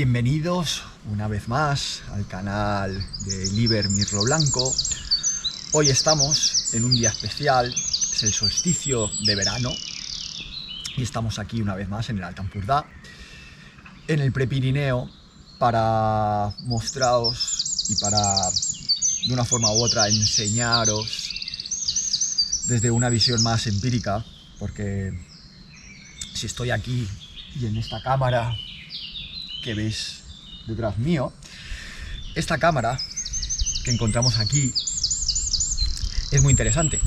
Bienvenidos una vez más al canal de Liber Mirlo Blanco. Hoy estamos en un día especial, es el solsticio de verano y estamos aquí una vez más en el Alta Empordà, en el Prepirineo, para mostraros y para, de una forma u otra, enseñaros desde una visión más empírica, porque si estoy aquí y en esta cámara que veis detrás mío, esta cámara que encontramos aquí es muy interesante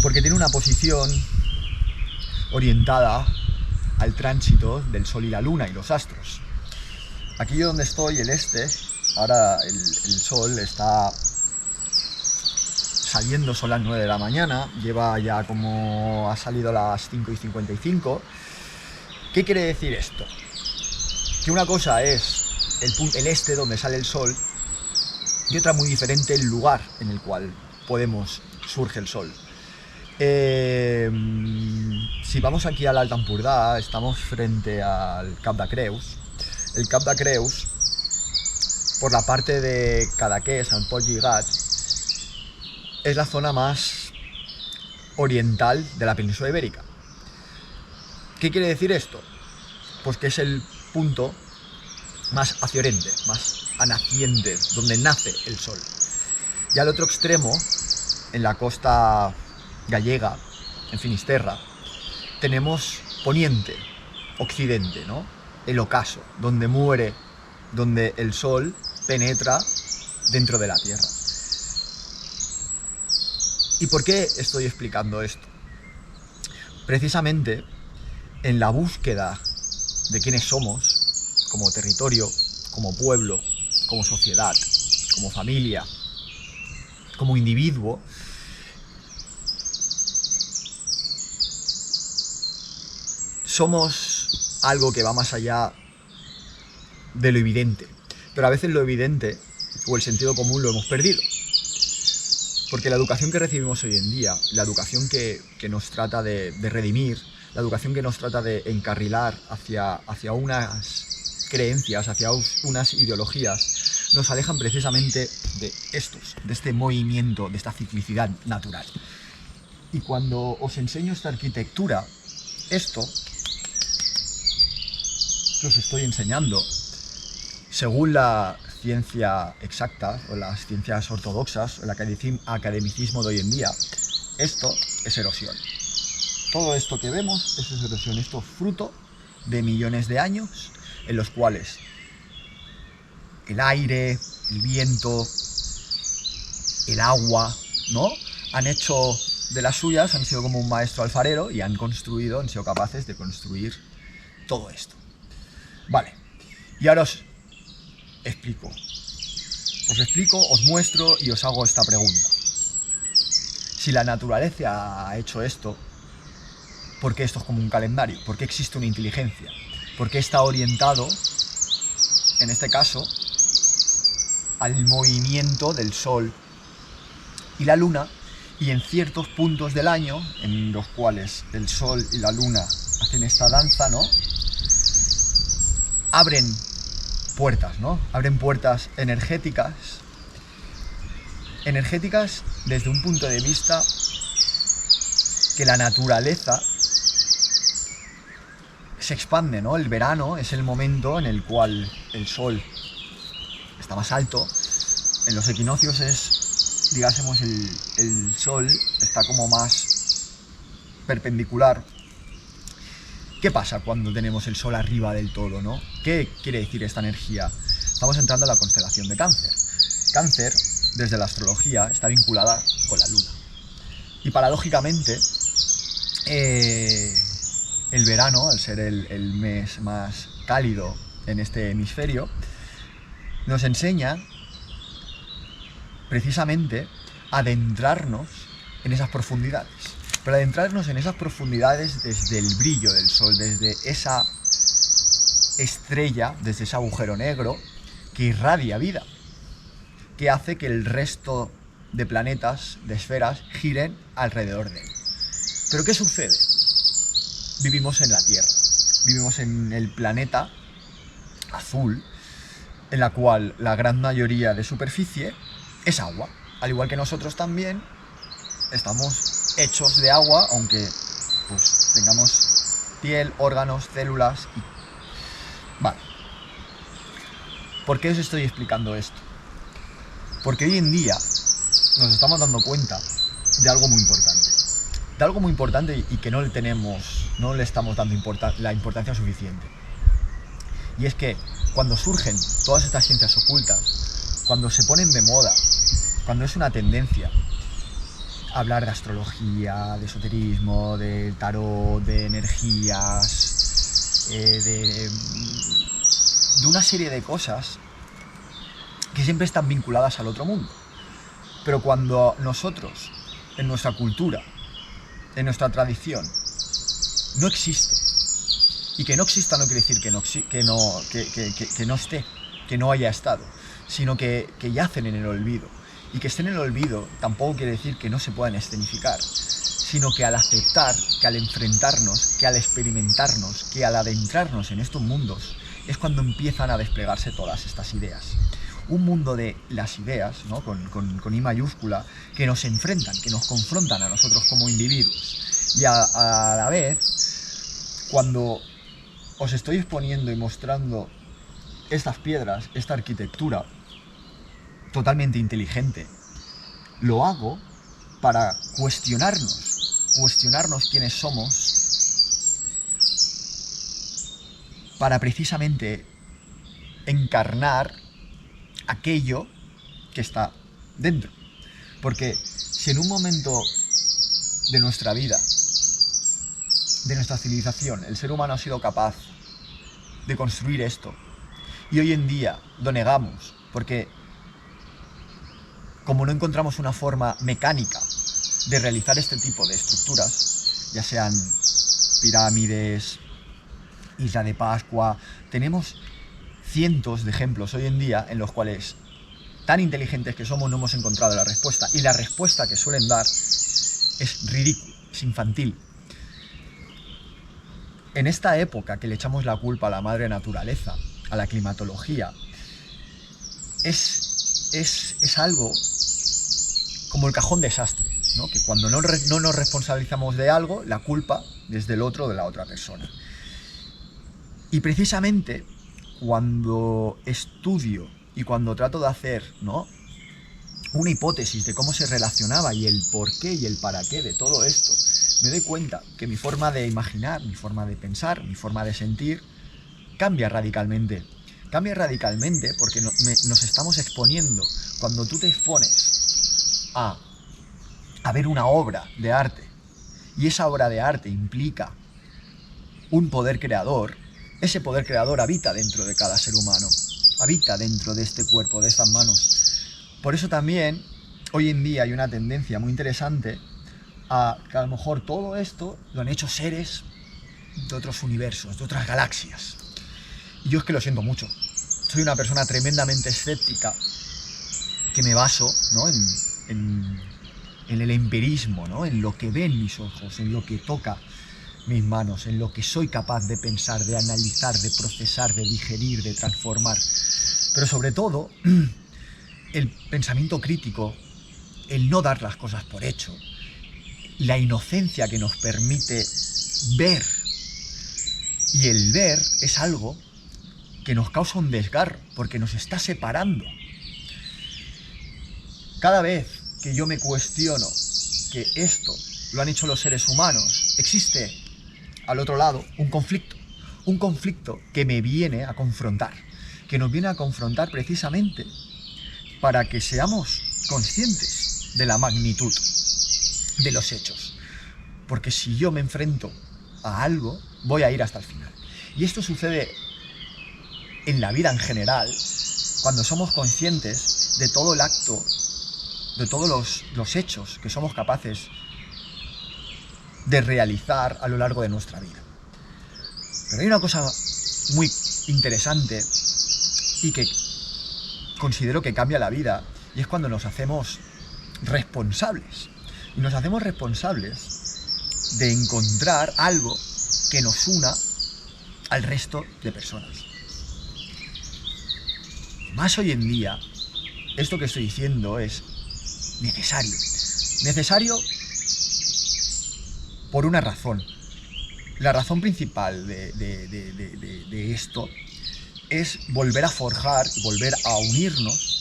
porque tiene una posición orientada al tránsito del Sol y la Luna y los astros. Aquí donde estoy, el este, ahora el Sol está saliendo, son las 9 de la mañana, lleva ya como ha salido a las 5:55. ¿Qué quiere decir esto? Que una cosa es el este donde sale el sol y otra muy diferente el lugar en el cual surge el sol. Si vamos aquí al Alta Empordà, estamos frente al Cap de Creus. El Cap de Creus, por la parte de Cadaqués, Sant Pol Lligat, es la zona más oriental de la península ibérica. ¿Qué quiere decir esto? Pues que es el punto más hacia oriente, más a naciente, donde nace el sol. Y al otro extremo, en la costa gallega, en Finisterra, tenemos poniente, occidente, ¿no? El ocaso, donde muere, donde el sol penetra dentro de la tierra. ¿Y por qué estoy explicando esto? Precisamente en la búsqueda de quiénes somos, como territorio, como pueblo, como sociedad, como familia, como individuo, somos algo que va más allá de lo evidente, pero a veces lo evidente o el sentido común lo hemos perdido, porque la educación que recibimos hoy en día, la educación que nos trata de redimir, la educación que nos trata de encarrilar hacia unas creencias, hacia unas ideologías, nos alejan precisamente de este movimiento, de esta ciclicidad natural. Y cuando os enseño esta arquitectura, esto que os estoy enseñando, según la ciencia exacta o las ciencias ortodoxas, el academicismo de hoy en día, esto es erosión. Todo esto que vemos es erosión, esto es fruto de millones de años en los cuales el aire, el viento, el agua, ¿no? Han hecho de las suyas, han sido como un maestro alfarero y han sido capaces de construir todo esto. Vale, y ahora os explico, os muestro y os hago esta pregunta. Si la naturaleza ha hecho esto, ¿por qué esto es como un calendario? ¿Por qué existe una inteligencia? ¿Por qué está orientado, en este caso, al movimiento del Sol y la Luna, y en ciertos puntos del año, en los cuales el Sol y la Luna hacen esta danza, ¿no? Abren puertas, ¿no? Abren puertas energéticas desde un punto de vista que la naturaleza se expande, ¿no? El verano es el momento en el cual el sol está más alto. En los equinoccios digásemos, el sol está como más perpendicular. ¿Qué pasa cuando tenemos el sol arriba del todo, ¿no? ¿Qué quiere decir esta energía? Estamos entrando en la constelación de Cáncer. Cáncer, desde la astrología, está vinculada con la luna. Y paradójicamente, el verano, al ser el mes más cálido en este hemisferio, nos enseña precisamente a adentrarnos en esas profundidades. Pero adentrarnos en esas profundidades desde el brillo del sol, desde esa estrella, desde ese agujero negro que irradia vida, que hace que el resto de planetas, de esferas, giren alrededor de él. ¿Pero qué sucede? Vivimos en la Tierra, vivimos en el planeta azul, en la cual la gran mayoría de superficie es agua. Al igual que nosotros también estamos hechos de agua, aunque pues tengamos piel, órganos, células y... Vale. ¿Por qué os estoy explicando esto? Porque hoy en día nos estamos dando cuenta de algo muy importante. De algo muy importante y que no le estamos dando la importancia suficiente. Y es que cuando surgen todas estas ciencias ocultas, cuando se ponen de moda, cuando es una tendencia hablar de astrología, de esoterismo, del tarot, de energías, de una serie de cosas que siempre están vinculadas al otro mundo. Pero cuando nosotros, en nuestra cultura, en nuestra tradición, no existe, y que no exista no quiere decir que no esté, que no haya estado, sino que yacen en el olvido. Y que estén en el olvido tampoco quiere decir que no se puedan escenificar, sino que al aceptar, que al enfrentarnos, que al experimentarnos, que al adentrarnos en estos mundos, es cuando empiezan a desplegarse todas estas ideas. Un mundo de las ideas, ¿no? con I mayúscula, que nos enfrentan, que nos confrontan a nosotros como individuos. Y a la vez, cuando os estoy exponiendo y mostrando estas piedras, esta arquitectura totalmente inteligente, lo hago para cuestionarnos quiénes somos, para precisamente encarnar aquello que está dentro. Porque si en un momento de nuestra vida, de nuestra civilización, el ser humano ha sido capaz de construir esto, y hoy en día lo negamos, porque como no encontramos una forma mecánica de realizar este tipo de estructuras, ya sean pirámides, Isla de Pascua, tenemos cientos de ejemplos hoy en día en los cuales, tan inteligentes que somos, no hemos encontrado la respuesta. Y la respuesta que suelen dar es ridícula, es infantil. En esta época que le echamos la culpa a la madre naturaleza, a la climatología, es algo como el cajón desastre, ¿no? Que cuando no nos responsabilizamos de algo, la culpa es del otro o de la otra persona. Y precisamente cuando estudio y cuando trato de hacer, ¿no?, una hipótesis de cómo se relacionaba y el por qué y el para qué de todo esto, me doy cuenta que mi forma de imaginar, mi forma de pensar, mi forma de sentir cambia radicalmente. Cambia radicalmente porque nos estamos exponiendo. Cuando tú te expones a ver una obra de arte y esa obra de arte implica un poder creador, ese poder creador habita dentro de cada ser humano, habita dentro de este cuerpo, de estas manos. Por eso también hoy en día hay una tendencia muy interesante a que a lo mejor todo esto lo han hecho seres de otros universos, de otras galaxias. Y yo es que lo siento mucho. Soy una persona tremendamente escéptica que me baso, ¿no?, en el empirismo, ¿no?, en lo que ven mis ojos, en lo que toca mis manos, en lo que soy capaz de pensar, de analizar, de procesar, de digerir, de transformar. Pero sobre todo, el pensamiento crítico, el no dar las cosas por hecho, la inocencia que nos permite ver. Y el ver es algo que nos causa un desgarro, porque nos está separando. Cada vez que yo me cuestiono que esto lo han hecho los seres humanos, existe al otro lado un conflicto que me viene a confrontar, que nos viene a confrontar precisamente para que seamos conscientes de la magnitud de los hechos. Porque si yo me enfrento a algo, voy a ir hasta el final. Y esto sucede en la vida en general, cuando somos conscientes de todo el acto, de todos los hechos que somos capaces de realizar a lo largo de nuestra vida. Pero hay una cosa muy interesante y que considero que cambia la vida, y es cuando nos hacemos responsables. Y nos hacemos responsables de encontrar algo que nos una al resto de personas. más hoy en día, esto que estoy diciendo es necesario. Necesario por una razón. La razón principal de esto es volver a forjar, volver a unirnos,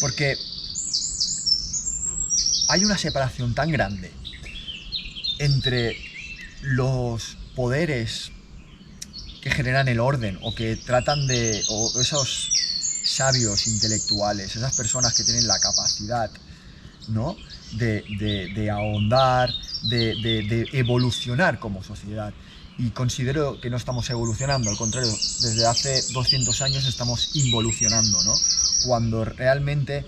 porque hay una separación tan grande entre los poderes que generan el orden o que tratan de, o esos sabios intelectuales, esas personas que tienen la capacidad, ¿no?, de ahondar, de evolucionar como sociedad. Y considero que no estamos evolucionando, al contrario, desde hace 200 años estamos involucionando, ¿no? Cuando realmente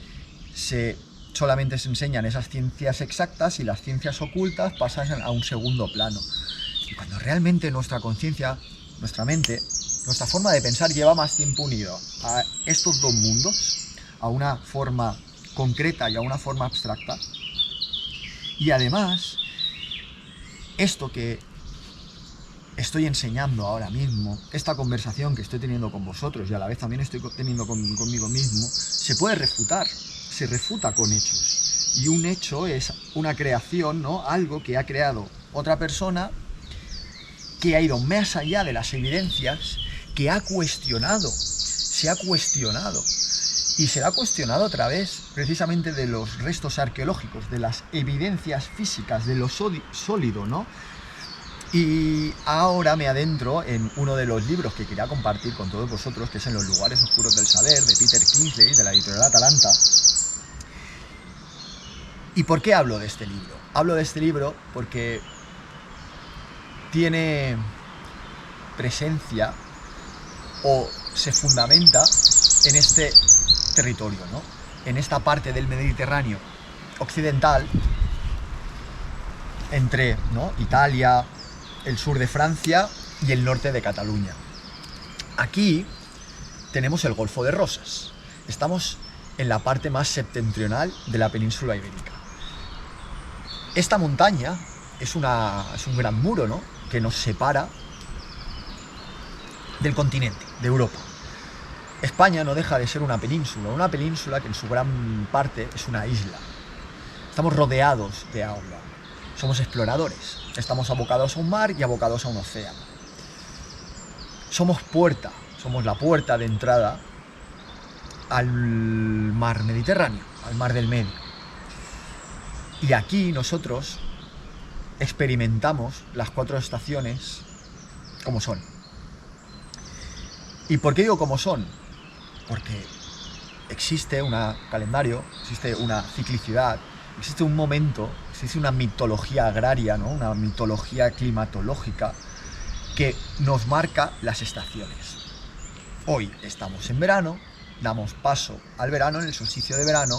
solamente se enseñan esas ciencias exactas y las ciencias ocultas pasan a un segundo plano. Y cuando realmente nuestra conciencia, nuestra mente, nuestra forma de pensar lleva más tiempo unido a estos dos mundos, a una forma concreta y a una forma abstracta. Y además, esto que estoy enseñando ahora mismo, esta conversación que estoy teniendo con vosotros y a la vez también estoy teniendo conmigo mismo, se puede refutar, se refuta con hechos. Y un hecho es una creación, ¿no?, algo que ha creado otra persona, que ha ido más allá de las evidencias, que ha cuestionado, se ha cuestionado. Y se ha cuestionado a través precisamente de los restos arqueológicos, de las evidencias físicas, de lo sólido, ¿no? Y ahora me adentro en uno de los libros que quería compartir con todos vosotros, que es En los lugares oscuros del saber, de Peter Kingsley, de la editorial Atalanta. ¿Y por qué hablo de este libro? Hablo de este libro porque tiene presencia o se fundamenta en este territorio, ¿no?, en esta parte del Mediterráneo occidental, entre, ¿no?, Italia, el sur de Francia y el norte de Cataluña. Aquí tenemos el Golfo de Rosas. Estamos en la parte más septentrional de la península ibérica. Esta montaña es un gran muro, ¿no?, que nos separa del continente, de Europa. España no deja de ser una península que en su gran parte es una isla. Estamos rodeados de agua, somos exploradores, estamos abocados a un mar y abocados a un océano. Somos la puerta de entrada al mar Mediterráneo, al mar del Medio. Y aquí nosotros experimentamos las 4 estaciones como son. ¿Y por qué digo como son? Porque existe un calendario, existe una ciclicidad, existe un momento, existe una mitología agraria, ¿no?, una mitología climatológica que nos marca las estaciones. Hoy estamos en verano, damos paso al verano en el solsticio de verano,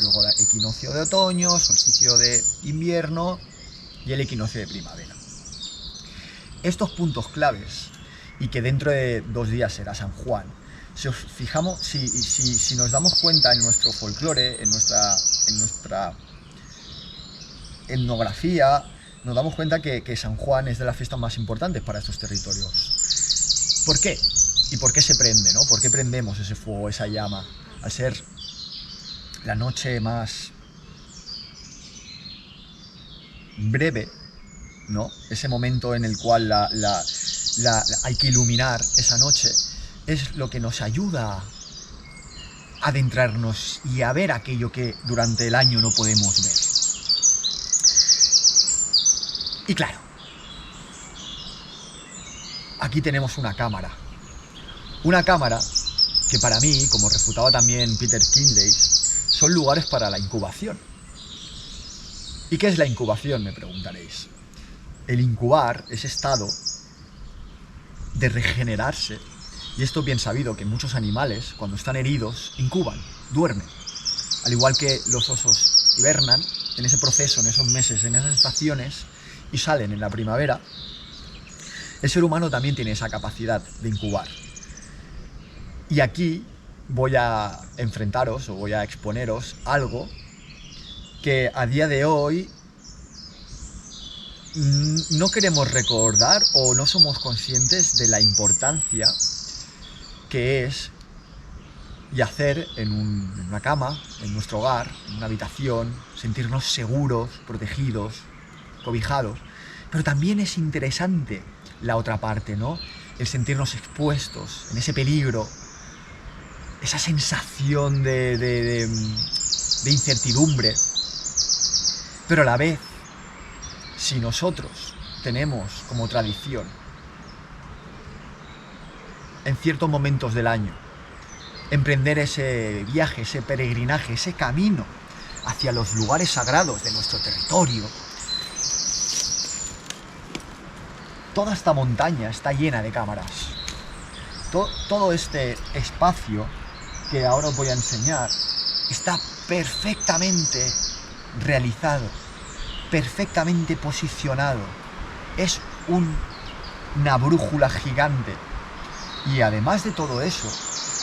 luego el equinoccio de otoño, solsticio de invierno y el equinoccio de primavera. Estos puntos claves, y que dentro de 2 días será San Juan, si os fijamos, si nos damos cuenta en nuestro folclore, en nuestra etnografía, nos damos cuenta que San Juan es de las fiestas más importantes para estos territorios. ¿Por qué? ¿Y por qué se prende, ¿no? ¿Por qué prendemos ese fuego, esa llama? Al ser la noche más breve, ¿no?, ese momento en el cual hay que iluminar esa noche, es lo que nos ayuda a adentrarnos y a ver aquello que durante el año no podemos ver. Y claro, aquí tenemos una cámara que para mí, como refutaba también Peter Kingsley, son lugares para la incubación. ¿Y qué es la incubación?, me preguntaréis. El incubar, ese estado de regenerarse, y esto es bien sabido que muchos animales, cuando están heridos, incuban, duermen. Al igual que los osos hibernan, en ese proceso, en esos meses, en esas estaciones, y salen en la primavera, el ser humano también tiene esa capacidad de incubar. Y aquí voy a enfrentaros o voy a exponeros algo que a día de hoy no queremos recordar o no somos conscientes de la importancia que es y hacer en una cama, en nuestro hogar, en una habitación, sentirnos seguros, protegidos, cobijados. Pero también es interesante la otra parte, ¿no? El sentirnos expuestos en ese peligro, esa sensación de incertidumbre. Pero a la vez, si nosotros tenemos como tradición, en ciertos momentos del año, emprender ese viaje, ese peregrinaje, ese camino hacia los lugares sagrados de nuestro territorio, toda esta montaña está llena de cámaras. Todo este espacio que ahora os voy a enseñar está perfectamente realizado, perfectamente posicionado. Es una brújula gigante. Y además de todo eso,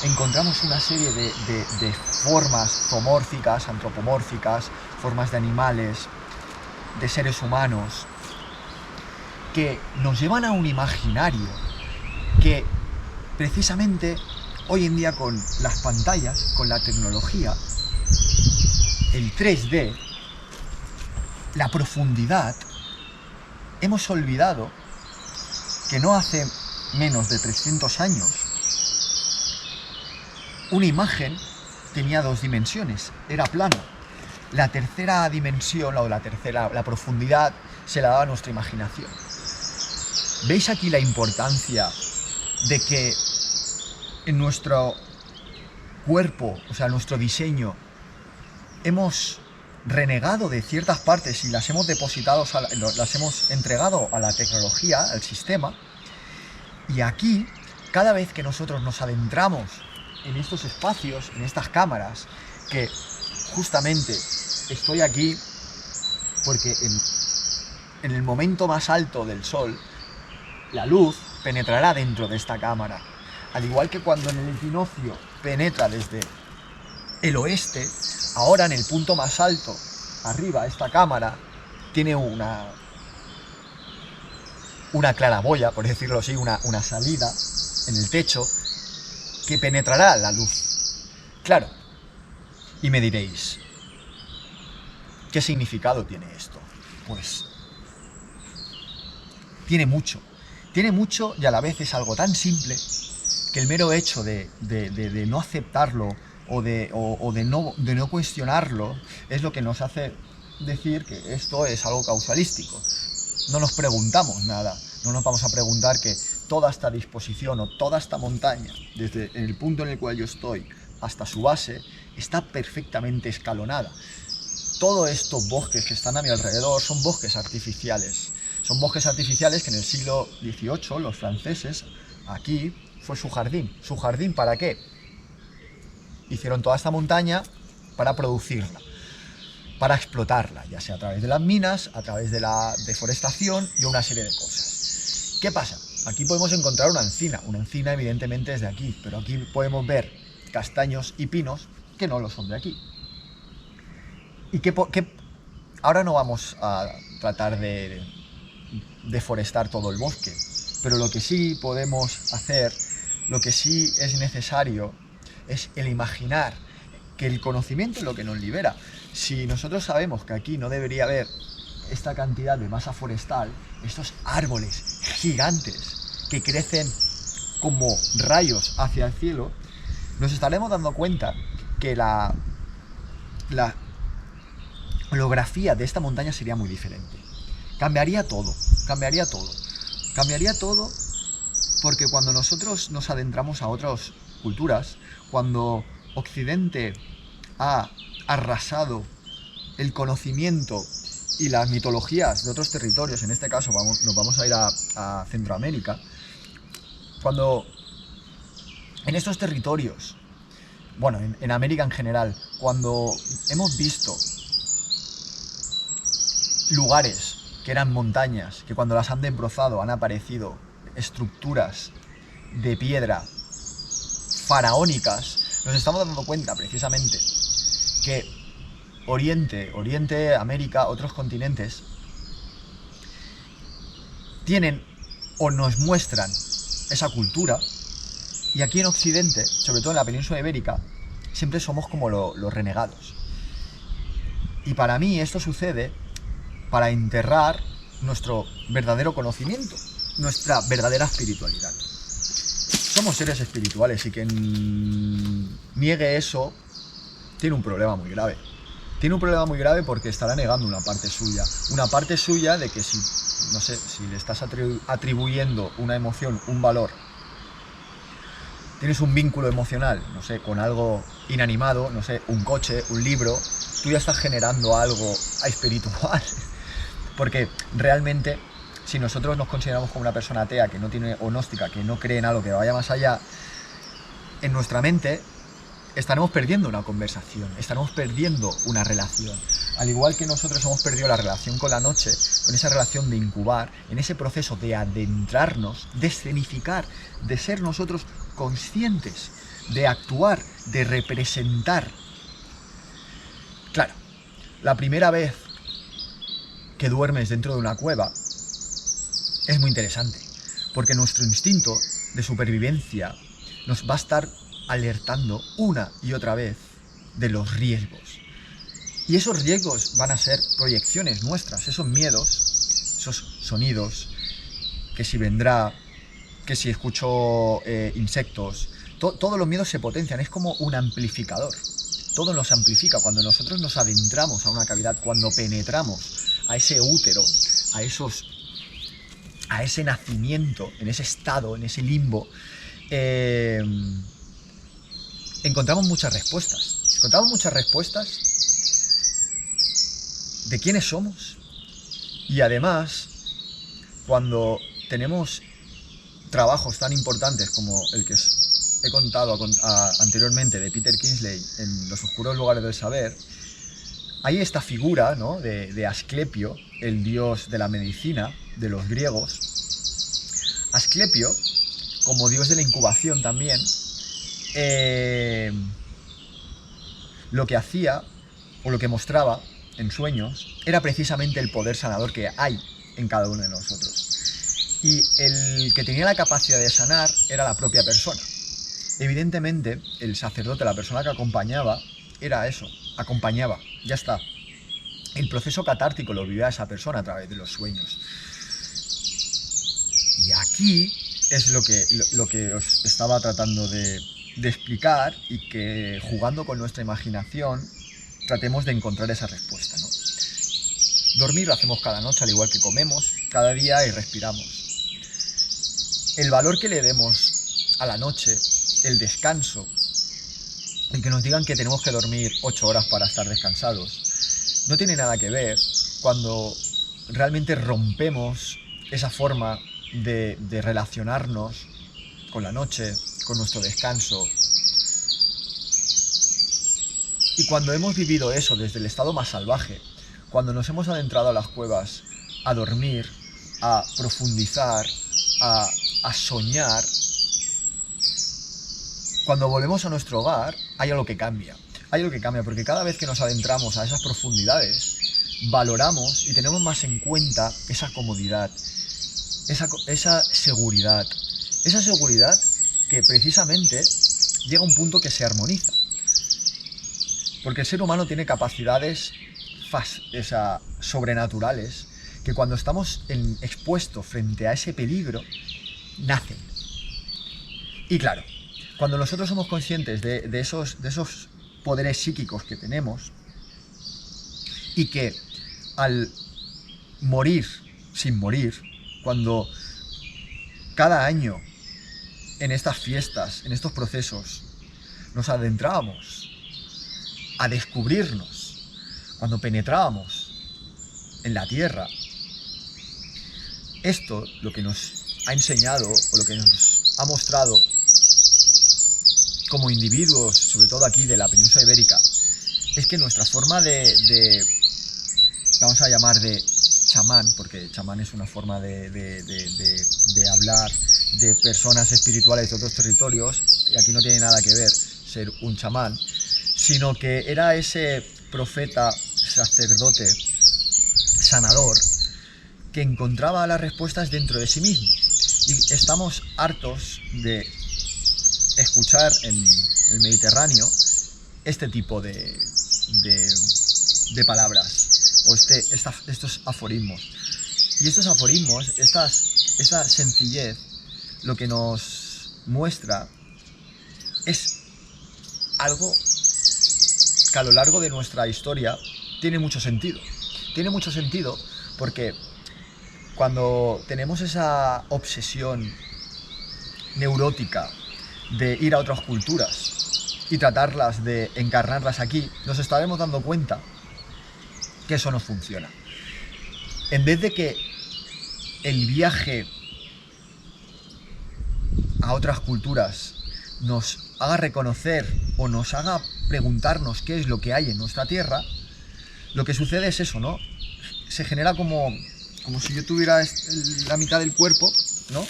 encontramos una serie de formas zoomórficas, antropomórficas, formas de animales, de seres humanos, que nos llevan a un imaginario que precisamente hoy en día con las pantallas, con la tecnología, el 3D, la profundidad, hemos olvidado que no hace menos de 300 años una imagen tenía dos dimensiones, era plano. La tercera dimensión, la profundidad, se la daba a nuestra imaginación. ¿Veis aquí la importancia de que en nuestro cuerpo, o sea, nuestro diseño, hemos renegado de ciertas partes y las hemos depositado, las hemos entregado a la tecnología, al sistema? Y aquí, cada vez que nosotros nos adentramos en estos espacios, en estas cámaras, que justamente estoy aquí porque en el momento más alto del sol, la luz penetrará dentro de esta cámara. Al igual que cuando en el equinoccio penetra desde el oeste, ahora en el punto más alto, arriba, esta cámara tiene una claraboya, por decirlo así, una salida en el techo que penetrará la luz. Claro, y me diréis, ¿qué significado tiene esto? Pues tiene mucho y a la vez es algo tan simple que el mero hecho de no aceptarlo o de no cuestionarlo es lo que nos hace decir que esto es algo causalístico. No nos preguntamos nada, no nos vamos a preguntar que toda esta disposición o toda esta montaña, desde el punto en el cual yo estoy hasta su base, está perfectamente escalonada. Todos estos bosques que están a mi alrededor son bosques artificiales. Son bosques artificiales que en el siglo XVIII los franceses, aquí, fue su jardín. ¿Su jardín para qué? Hicieron toda esta montaña para producirla, para explotarla, ya sea a través de las minas, a través de la deforestación y una serie de cosas. ¿Qué pasa? Aquí podemos encontrar una encina evidentemente es de aquí, pero aquí podemos ver castaños y pinos que no lo son de aquí. Y ahora no vamos a tratar de deforestar todo el bosque, pero lo que sí podemos hacer, lo que sí es necesario, es el imaginar que el conocimiento es lo que nos libera. Si nosotros sabemos que aquí no debería haber esta cantidad de masa forestal, estos árboles gigantes que crecen como rayos hacia el cielo, nos estaremos dando cuenta que la holografía de esta montaña sería muy diferente. Cambiaría todo porque cuando nosotros nos adentramos a otras culturas, cuando Occidente ha arrasado el conocimiento y las mitologías de otros territorios, en este caso nos vamos a ir a Centroamérica, cuando en estos territorios, bueno, en América en general, cuando hemos visto lugares que eran montañas, que cuando las han desbrozado han aparecido estructuras de piedra faraónicas, nos estamos dando cuenta precisamente que Oriente, América, otros continentes, tienen o nos muestran esa cultura, y aquí en Occidente, sobre todo en la península ibérica, siempre somos como los renegados. Y para mí esto sucede para enterrar nuestro verdadero conocimiento, nuestra verdadera espiritualidad. Somos seres espirituales y quien niegue eso tiene un problema muy grave. Tiene un problema muy grave porque estará negando una parte suya de que si, no sé, si le estás atribuyendo una emoción, un valor, tienes un vínculo emocional, no sé, con algo inanimado, no sé, un coche, un libro, tú ya estás generando algo espiritual. Porque realmente, si nosotros nos consideramos como una persona atea, que no tiene, o gnóstica, que no cree en algo que vaya más allá, en nuestra mente estaremos perdiendo una conversación, estaremos perdiendo una relación. Al igual que nosotros hemos perdido la relación con la noche, con esa relación de incubar, en ese proceso de adentrarnos, de escenificar, de ser nosotros conscientes, de actuar, de representar. Claro, la primera vez que duermes dentro de una cueva es muy interesante, porque nuestro instinto de supervivencia nos va a estar alertando una y otra vez de los riesgos. Y esos riesgos van a ser proyecciones nuestras, esos miedos, esos sonidos, que si vendrá, que si escucho insectos, todos los miedos se potencian, es como un amplificador. Todo nos amplifica cuando nosotros nos adentramos a una cavidad, cuando penetramos a ese útero, a ese nacimiento, en ese estado, en ese limbo. Encontramos muchas respuestas. De quiénes somos. Y además, cuando tenemos trabajos tan importantes como el que he contado anteriormente de Peter Kingsley en Los oscuros lugares del saber, hay esta figura, ¿no?, de Asclepio, el dios de la medicina de los griegos. Asclepio, como dios de la incubación también, lo que hacía, o lo que mostraba en sueños, era precisamente el poder sanador que hay en cada uno de nosotros. Y el que tenía la capacidad de sanar era la propia persona. Evidentemente, el sacerdote, la persona que acompañaba, era eso, acompañaba, ya está. El proceso catártico lo vivía esa persona a través de los sueños. Y aquí es lo que os estaba tratando de explicar, y que jugando con nuestra imaginación tratemos de encontrar esa respuesta, ¿no? Dormir lo hacemos cada noche, al igual que comemos cada día y respiramos. El valor que le demos a la noche, el descanso, el que nos digan que tenemos que dormir 8 horas para estar descansados, no tiene nada que ver cuando realmente rompemos esa forma de relacionarnos con la noche, con nuestro descanso. Y cuando hemos vivido eso desde el estado más salvaje, cuando nos hemos adentrado a las cuevas a dormir, a profundizar, a soñar, cuando volvemos a nuestro hogar, hay algo que cambia. Hay algo que cambia, porque cada vez que nos adentramos a esas profundidades, valoramos y tenemos más en cuenta esa comodidad, esa seguridad. Esa seguridad que precisamente llega a un punto que se armoniza. Porque el ser humano tiene capacidades sobrenaturales que cuando estamos expuestos frente a ese peligro, nacen. Y claro, cuando nosotros somos conscientes de esos poderes psíquicos que tenemos, y que al morir sin morir, cuando cada año en estas fiestas, en estos procesos, nos adentrábamos a descubrirnos, cuando penetrábamos en la tierra, esto lo que nos ha enseñado, o lo que nos ha mostrado como individuos, sobre todo aquí de la península ibérica, es que nuestra forma vamos a llamar de chamán, porque chamán es una forma de hablar de personas espirituales de otros territorios, y aquí no tiene nada que ver ser un chamán, sino que era ese profeta, sacerdote, sanador, que encontraba las respuestas dentro de sí mismo. Y estamos hartos de escuchar en el Mediterráneo este tipo de palabras o estos aforismos. Y estos aforismos, esta sencillez, lo que nos muestra es algo que a lo largo de nuestra historia tiene mucho sentido. Tiene mucho sentido porque cuando tenemos esa obsesión neurótica de ir a otras culturas y tratarlas de encarnarlas aquí, nos estaremos dando cuenta que eso no funciona. En vez de que el viaje a otras culturas nos haga reconocer o nos haga preguntarnos qué es lo que hay en nuestra tierra, lo que sucede es eso, ¿no? Se genera como si yo tuviera la mitad del cuerpo, ¿no?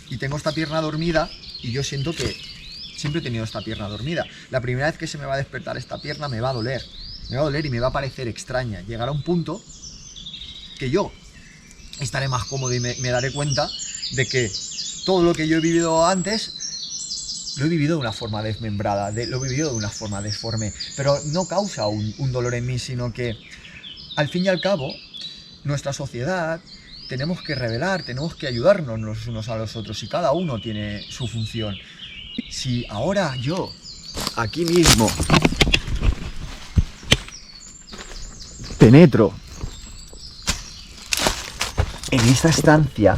Y tengo esta pierna dormida y yo siento que siempre he tenido esta pierna dormida. La primera vez que se me va a despertar esta pierna me va a doler. Me va a doler y me va a parecer extraña. Llegará un punto que yo estaré más cómodo y me daré cuenta de que todo lo que yo he vivido antes lo he vivido de una forma desmembrada, lo he vivido de una forma deforme, pero no causa un dolor en mí, sino que al fin y al cabo nuestra sociedad tenemos que revelar, tenemos que ayudarnos los unos a los otros y cada uno tiene su función. Si ahora yo, aquí mismo, penetro en esta estancia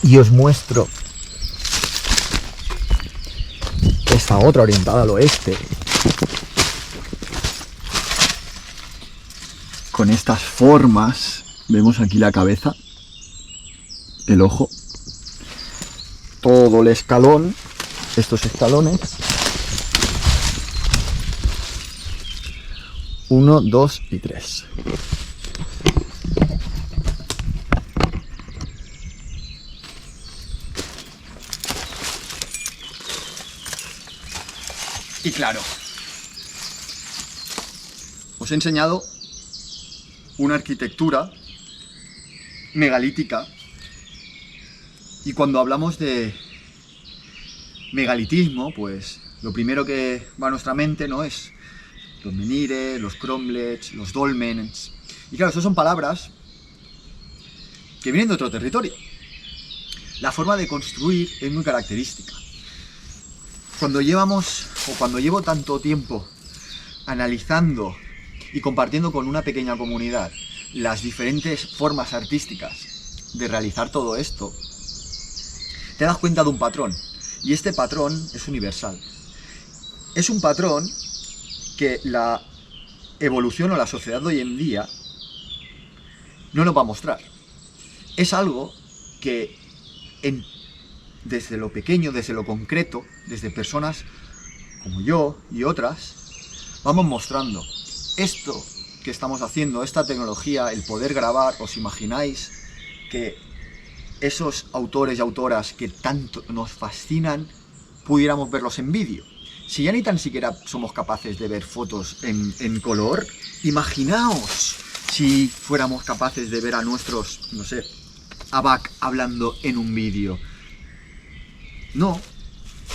y os muestro esta otra orientada al oeste, con estas formas, vemos aquí la cabeza, el ojo, todo el escalón, estos escalones, 1, 2 y 3. Y claro, os he enseñado una arquitectura megalítica y cuando hablamos de megalitismo, pues lo primero que va a nuestra mente, ¿no?, es los menhires, los cromlechs, los dolmens. Y claro, estas son palabras que vienen de otro territorio. La forma de construir es muy característica. Cuando llevo tanto tiempo analizando y compartiendo con una pequeña comunidad las diferentes formas artísticas de realizar todo esto, te das cuenta de un patrón. Y este patrón es universal. Es un patrón que la evolución o la sociedad de hoy en día no nos va a mostrar. Es algo que desde lo pequeño, desde lo concreto, desde personas como yo y otras, vamos mostrando. Esto que estamos haciendo, esta tecnología, el poder grabar, ¿os imagináis que esos autores y autoras que tanto nos fascinan pudiéramos verlos en vídeo? Si ya ni tan siquiera somos capaces de ver fotos en color, imaginaos si fuéramos capaces de ver a nuestros, no sé, ABAC hablando en un vídeo. No,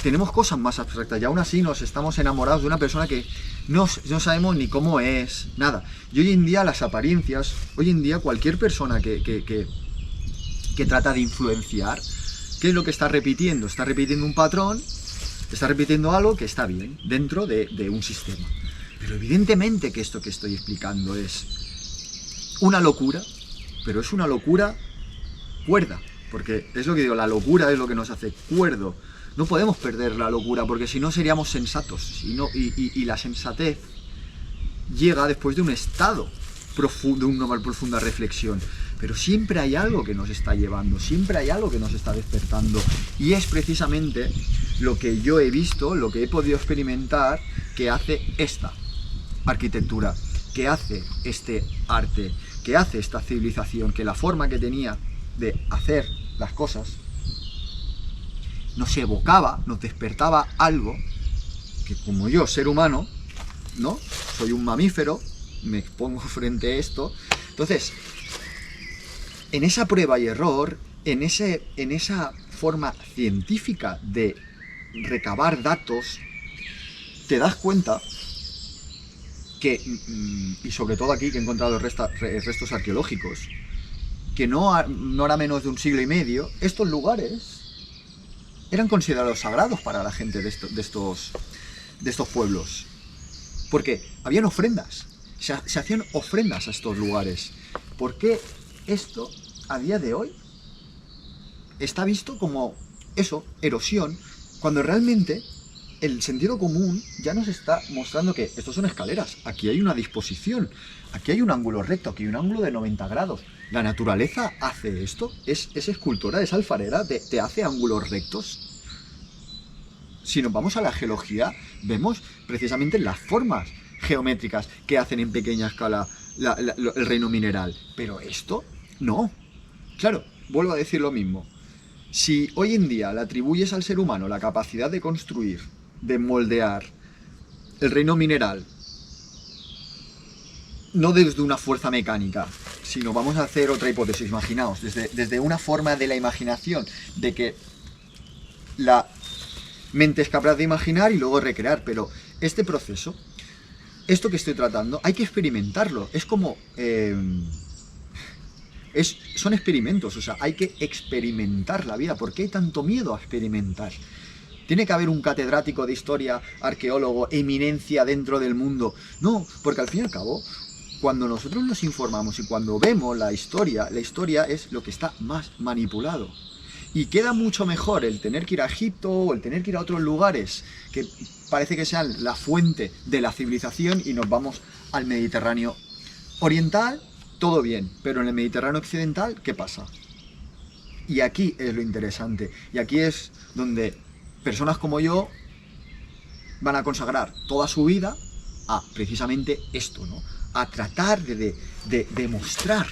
tenemos cosas más abstractas y aún así nos estamos enamorados de una persona que no sabemos ni cómo es, nada. Y hoy en día las apariencias, hoy en día cualquier persona que trata de influenciar, ¿qué es lo que está repitiendo? Está repitiendo un patrón, está repitiendo algo que está bien dentro de un sistema. Pero evidentemente que esto que estoy explicando es una locura, pero es una locura cuerda. Porque es lo que digo, la locura es lo que nos hace cuerdo. No podemos perder la locura, porque si no seríamos sensatos. Y la sensatez llega después de un estado profundo, de una profunda reflexión. Pero siempre hay algo que nos está llevando, siempre hay algo que nos está despertando. Y es precisamente lo que yo he visto, lo que he podido experimentar, que hace esta arquitectura, que hace este arte, que hace esta civilización, que la forma que tenía de hacer las cosas nos evocaba, nos despertaba algo que, como yo, ser humano, ¿no?, soy un mamífero, me expongo frente a esto. Entonces, en esa prueba y error, en esa forma científica de recabar datos, te das cuenta que, y sobre todo aquí que he encontrado restos arqueológicos, que no hará menos de un siglo y medio, estos lugares eran considerados sagrados para la gente de estos pueblos. Porque habían ofrendas, se hacían ofrendas a estos lugares. ¿Por qué esto, a día de hoy, está visto como eso, erosión, cuando realmente el sentido común ya nos está mostrando que estos son escaleras, aquí hay una disposición, aquí hay un ángulo recto, aquí hay un ángulo de 90 grados. La naturaleza hace esto, es escultora, es alfarera, te hace ángulos rectos. Si nos vamos a la geología, vemos precisamente las formas geométricas que hacen en pequeña escala el reino mineral. Pero esto, no. Claro, vuelvo a decir lo mismo. Si hoy en día le atribuyes al ser humano la capacidad de construir, de moldear el reino mineral, no desde una fuerza mecánica, sino vamos a hacer otra hipótesis, imaginaos, desde una forma de la imaginación, de que la mente es capaz de imaginar y luego recrear, pero este proceso, esto que estoy tratando, hay que experimentarlo, es como... son experimentos, o sea, hay que experimentar la vida. ¿Por qué hay tanto miedo a experimentar? ¿Tiene que haber un catedrático de historia, arqueólogo, eminencia dentro del mundo? No, porque al fin y al cabo, cuando nosotros nos informamos y cuando vemos la historia es lo que está más manipulado. Y queda mucho mejor el tener que ir a Egipto o el tener que ir a otros lugares que parece que sean la fuente de la civilización y nos vamos al Mediterráneo oriental, todo bien, pero en el Mediterráneo occidental, ¿qué pasa? Y aquí es lo interesante, y aquí es donde personas como yo van a consagrar toda su vida a precisamente esto, ¿no? A tratar de demostrar,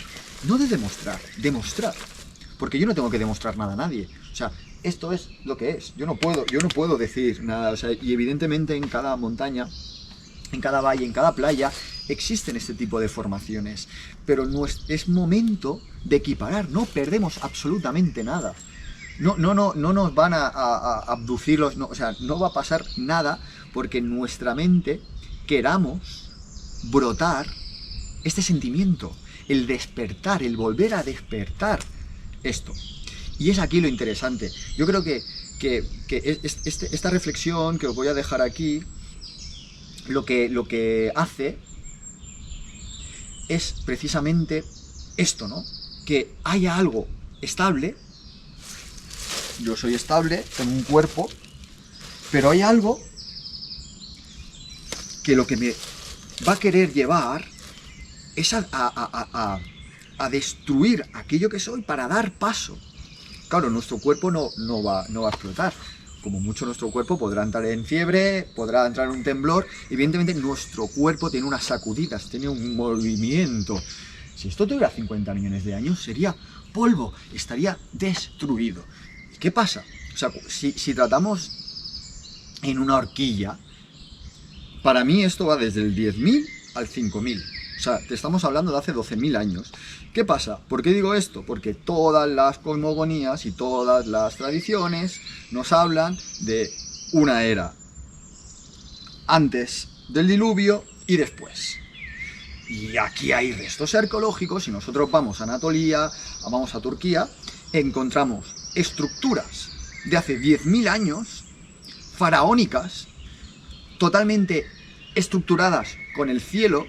no de demostrar, porque yo no tengo que demostrar nada a nadie, o sea, esto es lo que es, yo no puedo decir nada, o sea, y evidentemente en cada montaña, en cada valle, en cada playa, existen este tipo de formaciones, pero es momento de equiparar, no perdemos absolutamente nada. No nos van a abducir o sea, no va a pasar nada porque en nuestra mente queramos brotar este sentimiento, el despertar, el volver a despertar esto. Y es aquí lo interesante. Yo creo que esta reflexión que os voy a dejar aquí, lo que hace es precisamente esto, ¿no? Que haya algo estable. Yo soy estable, tengo un cuerpo, pero hay algo que lo que me va a querer llevar es a destruir aquello que soy para dar paso. Claro, nuestro cuerpo no va a explotar. Como mucho nuestro cuerpo podrá entrar en fiebre, podrá entrar en un temblor. Evidentemente nuestro cuerpo tiene unas sacudidas, tiene un movimiento. Si esto tuviera 50 millones de años, sería polvo, estaría destruido. ¿Qué pasa? O sea, si tratamos en una horquilla, para mí esto va desde el 10.000 al 5.000. O sea, te estamos hablando de hace 12.000 años. ¿Qué pasa? ¿Por qué digo esto? Porque todas las cosmogonías y todas las tradiciones nos hablan de una era antes del diluvio y después. Y aquí hay restos arqueológicos, si nosotros vamos a Anatolia, vamos a Turquía, encontramos estructuras de hace 10.000 años, faraónicas, totalmente estructuradas con el cielo,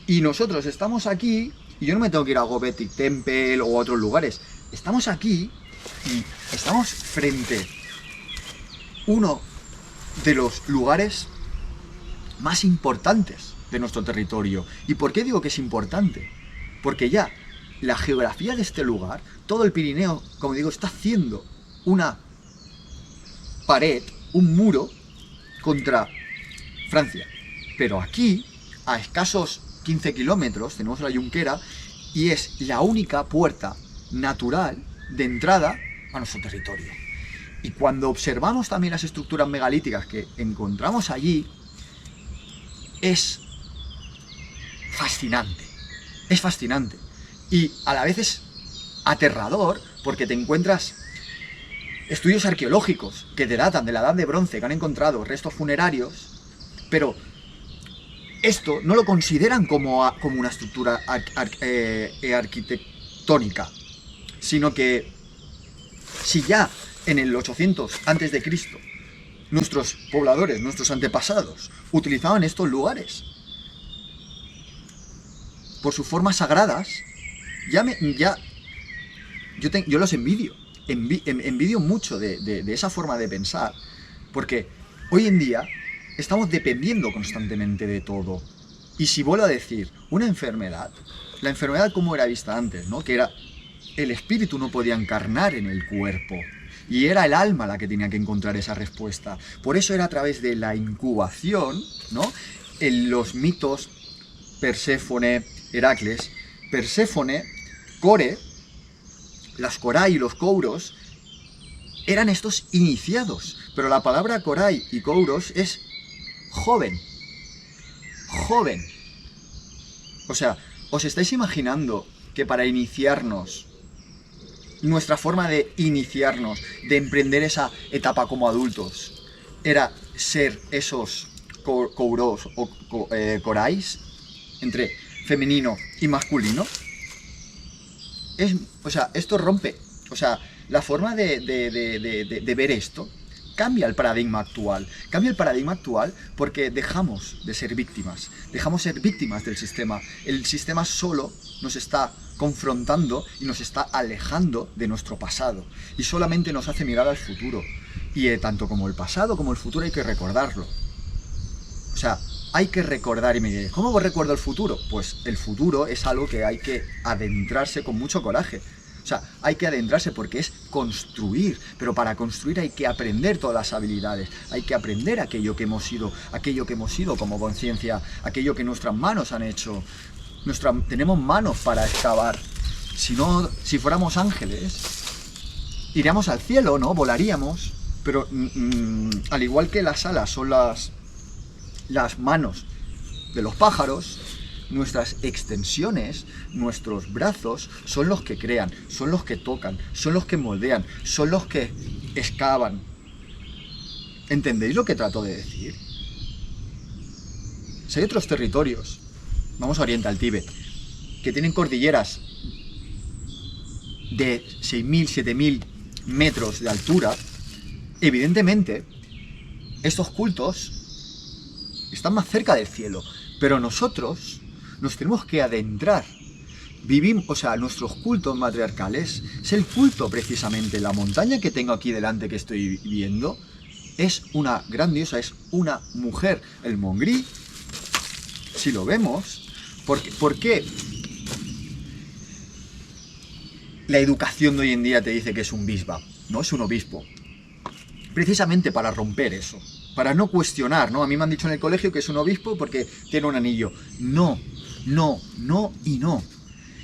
y nosotros estamos aquí, y yo no me tengo que ir a Göbekli Temple o a otros lugares, estamos aquí y estamos frente a uno de los lugares más importantes de nuestro territorio. ¿Y por qué digo que es importante? Porque ya la geografía de este lugar, todo el Pirineo, como digo, está haciendo una pared, un muro contra Francia. Pero aquí, a escasos 15 kilómetros, tenemos la Junquera y es la única puerta natural de entrada a nuestro territorio. Y cuando observamos también las estructuras megalíticas que encontramos allí, es fascinante. Es fascinante. Y a la vez es aterrador porque te encuentras estudios arqueológicos que te datan de la Edad de Bronce, que han encontrado restos funerarios, pero esto no lo consideran como una estructura arquitectónica, sino que si ya en el 800 a.C. nuestros pobladores, nuestros antepasados, utilizaban estos lugares por sus formas sagradas, yo los envidio. Envidio mucho de esa forma de pensar, porque hoy en día estamos dependiendo constantemente de todo. Y si vuelvo a decir, una enfermedad, la enfermedad como era vista antes, ¿no? Que era el espíritu no podía encarnar en el cuerpo, y era el alma la que tenía que encontrar esa respuesta. Por eso era a través de la incubación, ¿no? En los mitos, Perséfone, Heracles, Perséfone, Core, las Corai y los Kouros eran estos iniciados, pero la palabra Corai y Kouros es joven. Joven. O sea, ¿os estáis imaginando que para iniciarnos, nuestra forma de iniciarnos, de emprender esa etapa como adultos, era ser esos Kouros o Corais, entre femenino y masculino? O sea, esto rompe, o sea, la forma de ver esto cambia el paradigma actual. Cambia el paradigma actual porque dejamos de ser víctimas. Dejamos de ser víctimas del sistema. El sistema solo nos está confrontando y nos está alejando de nuestro pasado. Y solamente nos hace mirar al futuro. Y tanto como el pasado como el futuro hay que recordarlo. O sea, hay que recordar, y me diréis, ¿cómo recuerdo el futuro? Pues el futuro es algo que hay que adentrarse con mucho coraje. O sea, hay que adentrarse porque es construir, pero para construir hay que aprender todas las habilidades, hay que aprender aquello que hemos sido como conciencia, aquello que nuestras manos han hecho. Tenemos manos para excavar. Si fuéramos ángeles, iríamos al cielo, ¿no? Volaríamos, pero al igual que las alas son las manos de los pájaros, nuestras extensiones, nuestros brazos son los que crean, son los que tocan, son los que moldean, son los que excavan. ¿Entendéis lo que trato de decir? Si hay otros territorios, vamos a Oriente, al Tíbet, que tienen cordilleras de 6.000, 7.000 metros de altura, evidentemente estos cultos están más cerca del cielo, pero nosotros nos tenemos que adentrar. Nuestros cultos matriarcales es el culto precisamente. La montaña que tengo aquí delante que estoy viendo es una gran diosa, es una mujer. El Mongri, si lo vemos, ¿por qué la educación de hoy en día te dice que es un bisba? No es un obispo. Precisamente para romper eso. Para no cuestionar, ¿no? A mí me han dicho en el colegio que es un obispo porque tiene un anillo. No, no, no y no.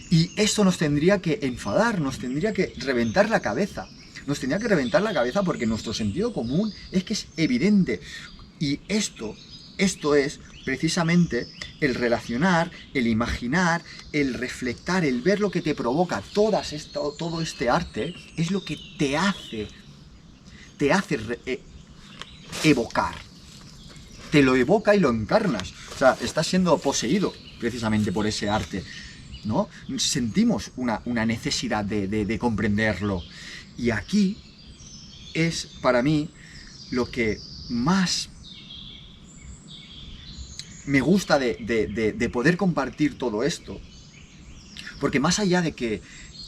Y esto nos tendría que enfadar, nos tendría que reventar la cabeza. Nos tendría que reventar la cabeza porque nuestro sentido común es que es evidente. Y esto es precisamente el relacionar, el imaginar, el reflectar, el ver lo que te provoca. Todo este arte es lo que te hace evocar. Te lo evoca y lo encarnas. O sea, estás siendo poseído precisamente por ese arte, ¿no? Sentimos una necesidad de comprenderlo. Y aquí es, para mí, lo que más me gusta de poder compartir todo esto. Porque más allá de que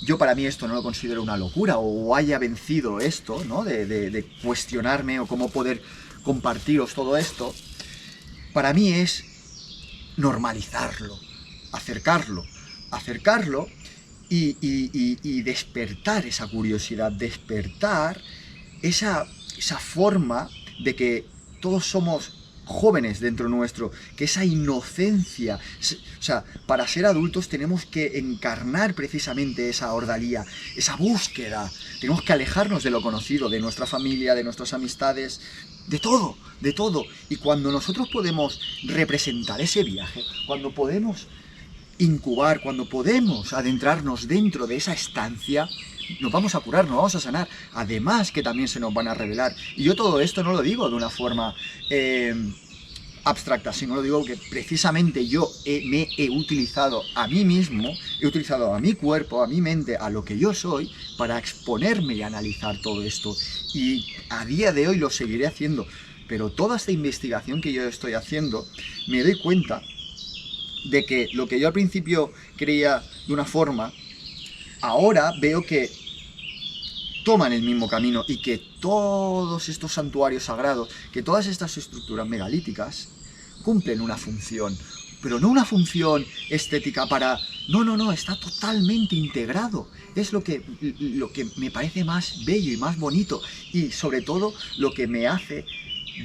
yo para mí esto no lo considero una locura o haya vencido esto, ¿no? De cuestionarme o cómo poder compartiros todo esto, para mí es normalizarlo, acercarlo y despertar esa curiosidad, despertar esa forma de que todos somos jóvenes dentro nuestro, que esa inocencia, o sea, para ser adultos tenemos que encarnar precisamente esa ordalía, esa búsqueda, tenemos que alejarnos de lo conocido, de nuestra familia, de nuestras amistades, de todo, y cuando nosotros podemos representar ese viaje, cuando podemos incubar, cuando podemos adentrarnos dentro de esa estancia, nos vamos a curar, nos vamos a sanar. Además que también se nos van a revelar. Y yo todo esto no lo digo de una forma abstracta, sino lo digo que precisamente yo me he utilizado a mí mismo, he utilizado a mi cuerpo, a mi mente, a lo que yo soy, para exponerme y analizar todo esto. Y a día de hoy lo seguiré haciendo. Pero toda esta investigación que yo estoy haciendo, me doy cuenta de que lo que yo al principio creía de una forma, ahora veo que toman el mismo camino y que todos estos santuarios sagrados, que todas estas estructuras megalíticas cumplen una función, pero no una función estética para... No, está totalmente integrado. Es lo que me parece más bello y más bonito, y sobre todo lo que me hace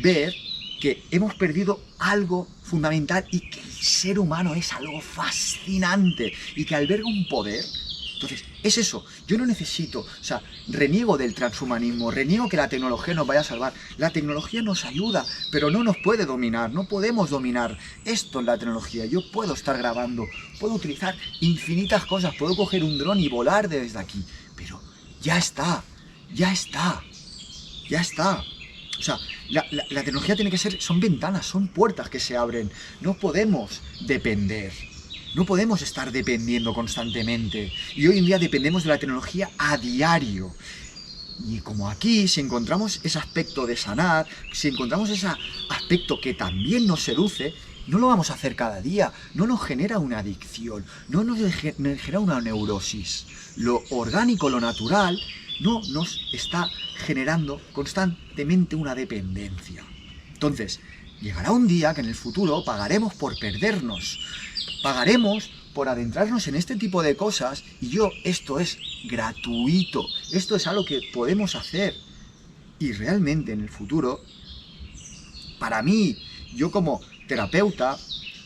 ver que hemos perdido algo fundamental y que el ser humano es algo fascinante y que alberga un poder. Entonces, es eso. Yo no necesito, o sea, reniego del transhumanismo, reniego que la tecnología nos vaya a salvar. La tecnología nos ayuda, pero no nos puede dominar, no podemos dominar esto en la tecnología. Yo puedo estar grabando, puedo utilizar infinitas cosas, puedo coger un dron y volar desde aquí, pero ya está. O sea, la tecnología tiene que ser, son ventanas, son puertas que se abren. No podemos depender. No podemos estar dependiendo constantemente. Y hoy en día dependemos de la tecnología a diario. Y como aquí, si encontramos ese aspecto de sanar, si encontramos ese aspecto que también nos seduce, no lo vamos a hacer cada día. No nos genera una adicción, no nos genera una neurosis. Lo orgánico, lo natural, no nos está generando constantemente una dependencia. Entonces, llegará un día que en el futuro pagaremos por perdernos. Pagaremos por adentrarnos en este tipo de cosas, y esto es gratuito, esto es algo que podemos hacer. Y realmente en el futuro, para mí, yo como terapeuta,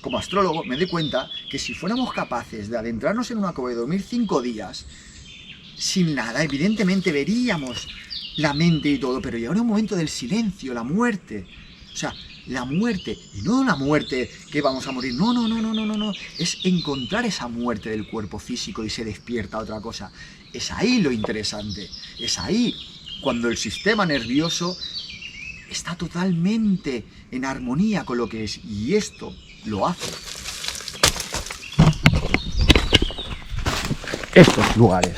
como astrólogo, me doy cuenta que si fuéramos capaces de adentrarnos en una cueva y dormir 5 días, sin nada, evidentemente veríamos la mente y todo, pero llegará un momento del silencio, la muerte. O sea, la muerte, y no una muerte que vamos a morir, no, es encontrar esa muerte del cuerpo físico y se despierta otra cosa. Es ahí lo interesante, es ahí cuando el sistema nervioso está totalmente en armonía con lo que es, y esto lo hace estos lugares.